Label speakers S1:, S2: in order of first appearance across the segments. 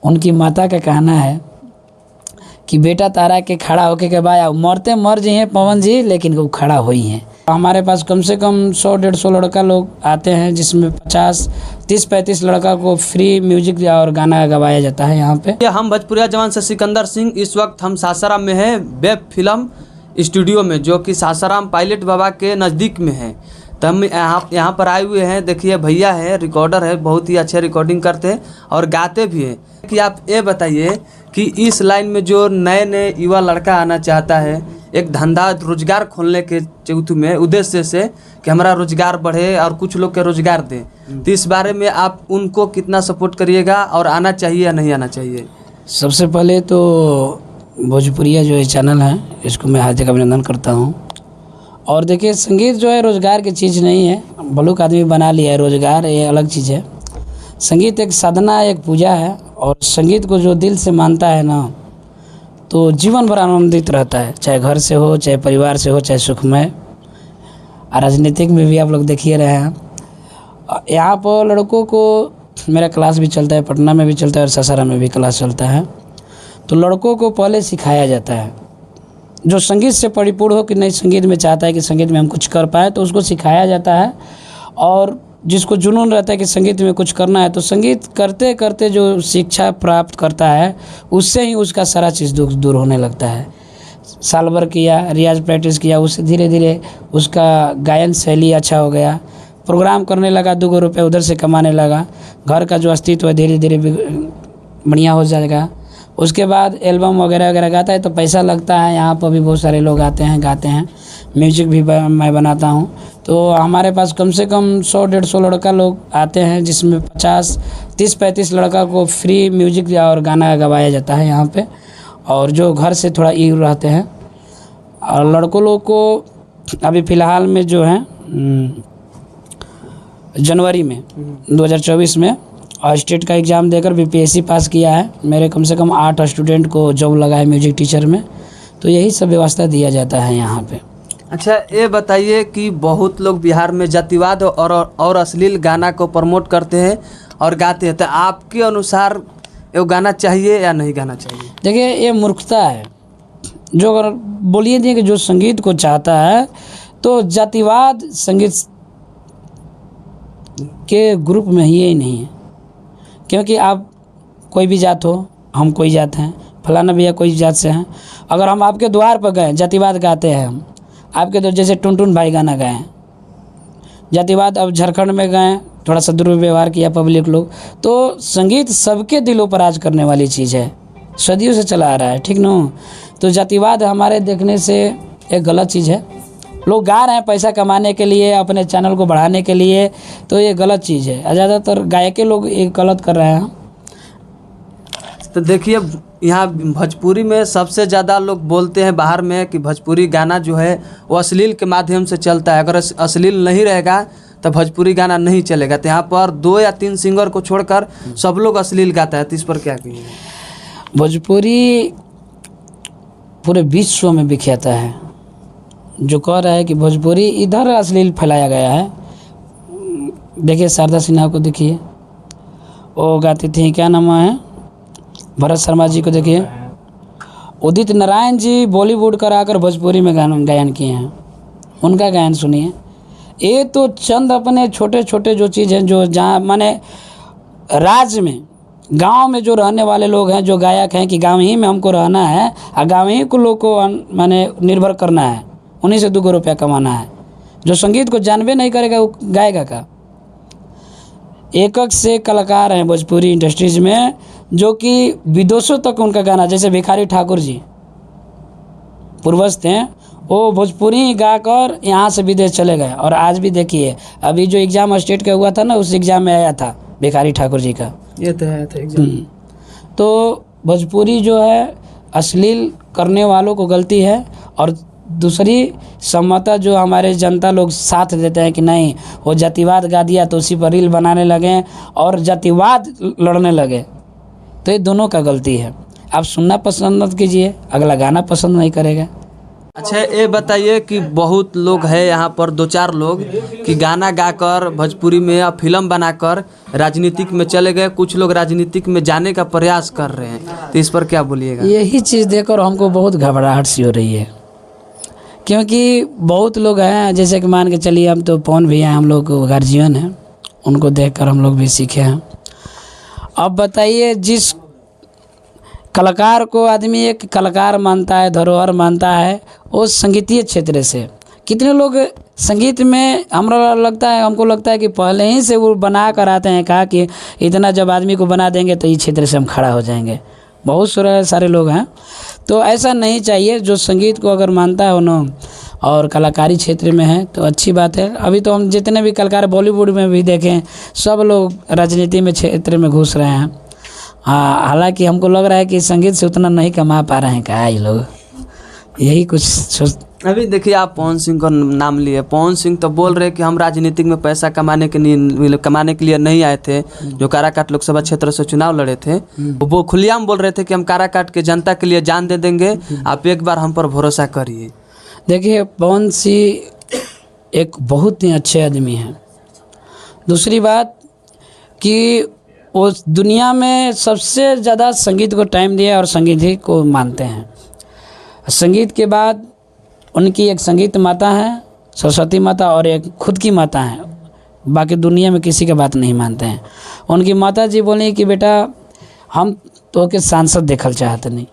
S1: उनकी माता का कहना है कि बेटा तारा के खड़ा होके के बाया मरते मर जी हैं पवन जी, लेकिन वो खड़ा हुई हैं। हमारे पास कम से कम 100-150 लड़का लोग आते हैं, जिसमें 30-35 लड़का को फ्री म्यूजिक और गाना गवाया जाता है यहाँ पे।
S2: हम भोजपुरिया जवान से सिकंदर सिंह, इस वक्त हम सासाराम में हैं, वेब फिल्म स्टूडियो में, जो कि सासाराम पायलट बाबा के नज़दीक में है। तो हम यहाँ पर आए हुए हैं। देखिए भैया है, रिकॉर्डर है, बहुत ही अच्छे रिकॉर्डिंग करते हैं और गाते भी हैं। कि आप ये बताइए कि इस लाइन में जो नए नए युवा लड़का आना चाहता है, एक धंधा रोजगार खोलने के चौथु में उद्देश्य से कि हमारा रोजगार बढ़े और कुछ लोग के रोजगार दें, तो इस बारे में आप उनको कितना सपोर्ट करिएगा और आना चाहिए या नहीं आना चाहिए?
S1: सबसे पहले तो भोजपुरिया जो ये चैनल है, इसको मैं हार्दिक अभिनंदन करता हूँ। और देखिए, संगीत जो है रोज़गार की चीज़ नहीं है। भलुक आदमी बना लिया है, रोज़गार ये अलग चीज़ है। संगीत एक साधना, एक पूजा है, और संगीत को जो दिल से मानता है ना, तो जीवन भर आनंदित रहता है, चाहे घर से हो, चाहे परिवार से हो, चाहे सुखमय। राजनीतिक में भी आप लोग देखिए रहे हैं। यहाँ पर लड़कों को मेरा क्लास भी चलता है, पटना में भी चलता है और सासाराम में भी क्लास चलता है। तो लड़कों को पहले सिखाया जाता है, जो संगीत से परिपूर्ण हो कि नहीं, संगीत में चाहता है कि संगीत में हम कुछ कर पाए, तो उसको सिखाया जाता है। और जिसको जुनून रहता है कि संगीत में कुछ करना है, तो संगीत करते करते जो शिक्षा प्राप्त करता है, उससे ही उसका सारा चीज़ दूर होने लगता है। साल भर किया, रियाज प्रैक्टिस किया, उससे धीरे धीरे उसका गायन शैली अच्छा हो गया, प्रोग्राम करने लगा, 2 रुपये उधर से कमाने लगा, घर का जो अस्तित्व है धीरे धीरे बढ़िया हो जाएगा। उसके बाद एल्बम वगैरह वगैरह गाता है तो पैसा लगता है। यहाँ पर भी बहुत सारे लोग आते हैं, गाते हैं। म्यूजिक भी मैं बनाता हूँ। तो हमारे पास कम से कम 100-150 लड़का लोग आते हैं, जिसमें 30-35 लड़का को फ्री म्यूजिक और गाना गवाया जाता है यहाँ पे, और जो घर से थोड़ा दूर रहते हैं। और लड़कों लोग को अभी फ़िलहाल में जो है जनवरी में 2024 में स्टेट का एग्ज़ाम देकर बीपीएससी पास किया है। मेरे कम से कम 8 स्टूडेंट को जॉब लगा है म्यूजिक टीचर में। तो यही सब व्यवस्था दिया जाता है यहाँ पे।
S2: अच्छा, ये बताइए कि बहुत लोग बिहार में जातिवाद और अश्लील गाना को प्रमोट करते हैं और गाते हैं, तो आपके अनुसार ये गाना चाहिए या नहीं गाना चाहिए?
S1: देखिए, ये मूर्खता है। जो अगर बोलिए कि जो संगीत को चाहता है, तो जातिवाद संगीत के ग्रुप में ही नहीं है। क्योंकि आप कोई भी जात हो, हम कोई जात हैं, फलाना भैया कोई जात से हैं, अगर हम आपके द्वार पर गए, जातिवाद गाते हैं हम आपके, तो जैसे टुनटुन भाई गाना गाएं जातिवाद। अब झारखंड में गए, थोड़ा सा दुर्व्यवहार किया पब्लिक लोग। तो संगीत सबके दिलों पर राज करने वाली चीज़ है, सदियों से चला आ रहा है, ठीक ना। तो जातिवाद हमारे देखने से एक गलत चीज़ है। लोग गा रहे हैं पैसा कमाने के लिए, अपने चैनल को बढ़ाने के लिए, तो ये गलत चीज़ है। ज़्यादातर गायके लोग ये गलत कर रहे हैं।
S2: तो देखिए, यहाँ भोजपुरी में सबसे ज़्यादा लोग बोलते हैं बाहर में कि भोजपुरी गाना जो है वो अश्लील के माध्यम से चलता है। अगर अश्लील नहीं रहेगा तो भोजपुरी गाना नहीं चलेगा। तो यहाँ पर 2 या 3 सिंगर को छोड़कर सब लोग अश्लील गाता है, तो इस पर क्या कहिए?
S1: भोजपुरी पूरे विश्व में विख्यात है। जो कह रहा है कि भोजपुरी इधर अश्लील फैलाया गया है, देखिए शारदा सिन्हा को देखिए, वो गाती थी, क्या नाम है, भरत शर्मा जी को देखिए, उदित नारायण जी बॉलीवुड कर आकर भोजपुरी में गायन किए हैं, उनका गायन सुनिए। ये तो चंद अपने छोटे छोटे जो चीज़ हैं, जो जहाँ माने राज्य में, गांव में जो रहने वाले लोग हैं, जो गायक हैं कि गांव ही में हमको रहना है और गांव ही को लोग को माने निर्भर करना है, उन्हीं से 2 रुपया कमाना है। जो संगीत को जानबे नहीं करेगा वो गाएगा का? एक से कलाकार हैं भोजपुरी इंडस्ट्रीज में, जो कि विदेशों तक उनका गाना, जैसे भिखारी ठाकुर जी पूर्वज थे, वो भोजपुरी गाकर यहाँ से विदेश चले गए। और आज भी देखिए, अभी जो एग्ज़ाम स्टेट का हुआ था ना, उस एग्ज़ाम में आया था भिखारी ठाकुर जी का,
S2: ये तो आया था एग्जाम।
S1: तो भोजपुरी जो है अश्लील करने वालों को गलती है। और दूसरी सम्मता जो हमारे जनता लोग साथ देते हैं कि नहीं, वो जातिवाद गा दिया तो उसी पर रील बनाने लगे और जातिवाद लड़ने लगे, तो ये दोनों का गलती है। आप सुनना पसंद मत कीजिए, अगला गाना पसंद नहीं करेगा।
S2: अच्छा ये बताइए कि बहुत लोग हैं यहाँ पर, 2-4 लोग कि गाना गाकर भोजपुरी में या फिल्म बनाकर राजनीतिक में चले गए, कुछ लोग राजनीतिक में जाने का प्रयास कर रहे हैं, तो इस पर क्या बोलिएगा?
S1: यही चीज़ देखकर हमको बहुत घबराहट सी हो रही है, क्योंकि बहुत लोग हैं, जैसे कि मान के चलिए हम तो पवन भैया हम लोग गार्जियन हैं, उनको देखकर हम लोग भी सीखे हैं। अब बताइए, जिस कलाकार को आदमी एक कलाकार मानता है, धरोहर मानता है, वो संगीतीय क्षेत्र से कितने लोग संगीत में हमको लगता है कि पहले ही से वो बना कर आते हैं, कहा कि इतना जब आदमी को बना देंगे तो इस क्षेत्र से हम खड़ा हो जाएंगे। बहुत सारे लोग हैं, तो ऐसा नहीं चाहिए। जो संगीत को अगर मानता है उन्होंने और कलाकारी क्षेत्र में है तो अच्छी बात है। अभी तो हम जितने भी कलाकार बॉलीवुड में भी देखें, सब लोग राजनीति में क्षेत्र में घुस रहे हैं। हाँ, हालांकि हमको लग रहा है कि संगीत से उतना नहीं कमा पा रहे हैं क्या ये लोग, यही कुछ सोच।
S2: अभी देखिए, आप पवन सिंह का नाम लिए, पवन सिंह तो बोल रहे कि हम राजनीतिक में पैसा कमाने के लिए नहीं आए थे। जो काराकाट लोकसभा क्षेत्र से चुनाव लड़े थे, वो खुलेआम बोल रहे थे कि हम काराकाट के जनता के लिए जान दे देंगे, आप एक बार हम पर भरोसा करिए।
S1: देखिए, पवन सिंह एक बहुत ही अच्छे आदमी हैं। दूसरी बात कि वो दुनिया में सबसे ज़्यादा संगीत को टाइम दिया और संगीत ही को मानते हैं। संगीत के बाद उनकी एक संगीत माता है, सरस्वती माता, और एक खुद की माता है। बाकी दुनिया में किसी का बात नहीं मानते हैं। उनकी माता जी बोली कि बेटा हम तो के सांसद देखल चाहते नहीं,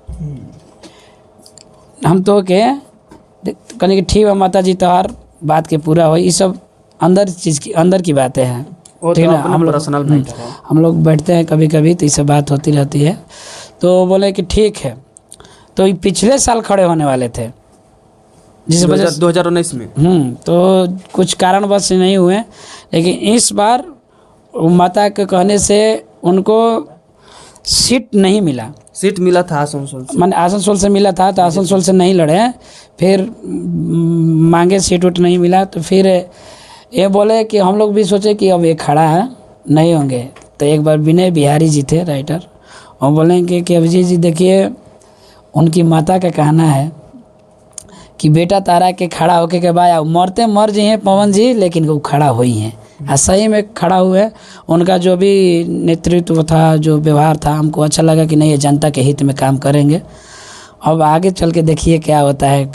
S1: हम तो के कहने कि ठीक है माता जी, तोहार बात के पूरा हो। ये सब अंदर की बातें हैं, ठीक है। हम लोग बैठते हैं कभी कभी तो ये सब बात होती रहती है। तो बोले कि ठीक है, तो ये पिछले साल खड़े होने वाले थे, जिस वजह
S2: 2019 में
S1: तो कुछ कारणवश नहीं हुए, लेकिन इस बार माता के कहने से उनको सीट नहीं मिला।
S2: सीट मिला था आसनसोल से,
S1: मैंने आसनसोल से मिला था, तो आसनसोल से नहीं लड़े। फिर मांगे सीट उट नहीं मिला, तो फिर ये बोले कि हम लोग भी सोचे कि अब ये खड़ा है, नहीं होंगे। तो एक बार विनय बिहारी जी थे राइटर, वो बोलेंगे कि अभिजीत जी देखिए, उनकी माता का कहना है कि बेटा तारा के खड़ा होके के बाद मरते मर जी हैं पवन जी, लेकिन वो खड़ा हुई हैं। सही में खड़ा हुए। उनका जो भी नेतृत्व था, जो व्यवहार था, हमको अच्छा लगा कि नहीं, ये जनता के हित में काम करेंगे। अब आगे चल के देखिए क्या होता है।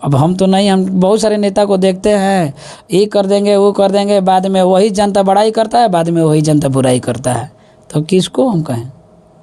S1: अब हम तो नहीं, हम बहुत सारे नेता को देखते हैं, ये कर देंगे वो कर देंगे, बाद में वही जनता बड़ाई करता है, बाद में वही जनता बुराई करता है। तो किसको हम कहें?